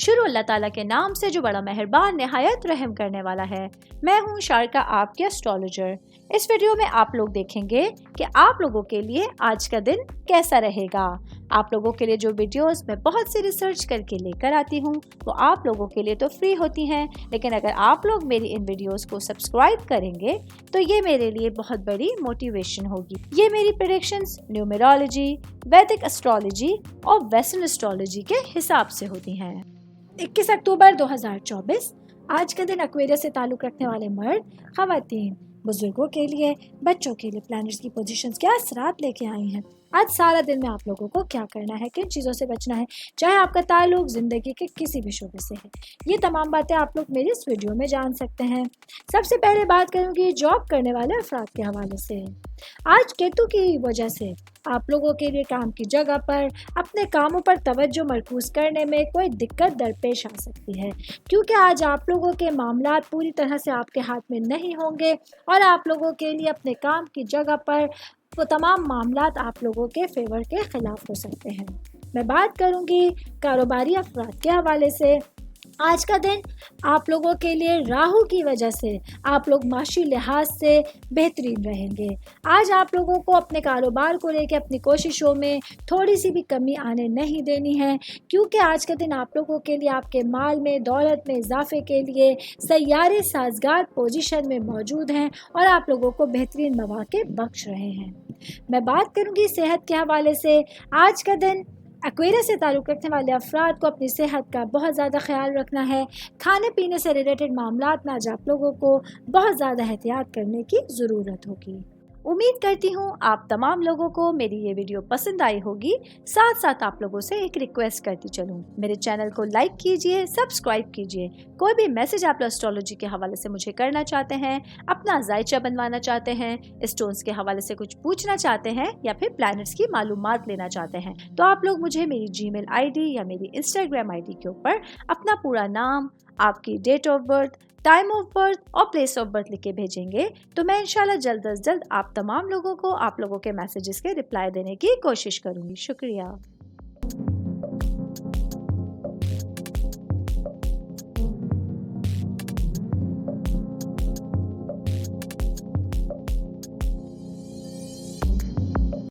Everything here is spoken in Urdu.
شروع اللہ تعالیٰ کے نام سے جو بڑا مہربان نہایت رحم کرنے والا ہے۔ میں ہوں شارکا، آپ کے اسٹرالوجر۔ اس ویڈیو میں آپ لوگ دیکھیں گے کہ آپ لوگوں کے لیے آج کا دن کیسا رہے گا۔ آپ لوگوں کے لیے جو ویڈیوز میں بہت سی ریسرچ کر کے لے کر آتی ہوں وہ آپ لوگوں کے لیے تو فری ہوتی ہیں، لیکن اگر آپ لوگ میری ان ویڈیوز کو سبسکرائب کریں گے تو یہ میرے لیے بہت بڑی موٹیویشن ہوگی۔ یہ میری پریڈکشنز نیومرولوجی، ویدک اسٹرالوجی اور ویسٹرن اسٹرالوجی کے حساب سے ہوتی ہیں۔ 21 اکتوبر 2024 آج کا دن ایکویرس سے تعلق رکھنے والے مرد، خواتین، بزرگوں کے لیے، بچوں کے لیے پلانٹس کی پوزیشنز کیا اثرات لے کے آئی ہیں۔ آج سارا دن میں آپ لوگوں کو کیا کرنا ہے، کن چیزوں سے بچنا ہے، چاہے آپ کا تعلق زندگی کے کسی بھی شعبے سے ہے، یہ تمام باتیں آپ لوگ میری اس ویڈیو میں جان سکتے ہیں۔ سب سے پہلے بات کروں گی جاب کرنے والے افراد کے حوالے سے۔ آج کیتو کی وجہ سے آپ لوگوں کے لیے کام کی جگہ پر اپنے کاموں پر توجہ مرکوز کرنے میں کوئی دقت درپیش آ سکتی ہے، کیونکہ آج آپ لوگوں کے معاملات پوری طرح سے آپ کے ہاتھ میں نہیں ہوں گے اور آپ لوگوں کے لیے اپنے کام کی جگہ پر وہ تمام معاملات آپ لوگوں کے فیور کے خلاف ہو سکتے ہیں۔ میں بات کروں گی کاروباری افراد کے حوالے سے۔ آج کا دن آپ لوگوں کے لیے راہو کی وجہ سے آپ لوگ معاشی لحاظ سے بہترین رہیں گے۔ آج آپ لوگوں کو اپنے کاروبار کو لے کے اپنی کوششوں میں تھوڑی سی بھی کمی آنے نہیں دینی ہے، کیونکہ آج کا دن آپ لوگوں کے لیے آپ کے مال میں، دولت میں اضافے کے لیے سیارے سازگار پوزیشن میں موجود ہیں اور آپ لوگوں کو بہترین مواقع بخش رہے ہیں۔ میں بات کروں گی صحت کے حوالے سے۔ آج کا دن ایکویرس سے تعلق رکھنے والے افراد کو اپنی صحت کا بہت زیادہ خیال رکھنا ہے۔ کھانے پینے سے ریلیٹڈ معاملات میں آج آپ لوگوں کو بہت زیادہ احتیاط کرنے کی ضرورت ہوگی۔ امید کرتی ہوں آپ تمام لوگوں کو میری یہ ویڈیو پسند آئی ہوگی۔ ساتھ ساتھ آپ لوگوں سے ایک ریکویسٹ کرتی چلوں، میرے چینل کو لائک کیجئے، سبسکرائب کیجئے۔ کوئی بھی میسج آپ اسٹرالوجی کے حوالے سے مجھے کرنا چاہتے ہیں، اپنا ذائچہ بنوانا چاہتے ہیں، اسٹونز کے حوالے سے کچھ پوچھنا چاہتے ہیں یا پھر پلانٹس کی معلومات لینا چاہتے ہیں، تو آپ لوگ مجھے میری جی میل آئی ڈی یا میری انسٹاگرام آئی ڈی کے اوپر اپنا پورا نام، آپ کی date of birth, time of birth اور پلیس آف برتھ لکھ کے بھیجیں گے تو میں انشاءاللہ جلد از جلد آپ تمام لوگوں کو آپ لوگوں کے میسیجز کے رپلائی دینے کی کوشش کروں گی۔ شکریہ۔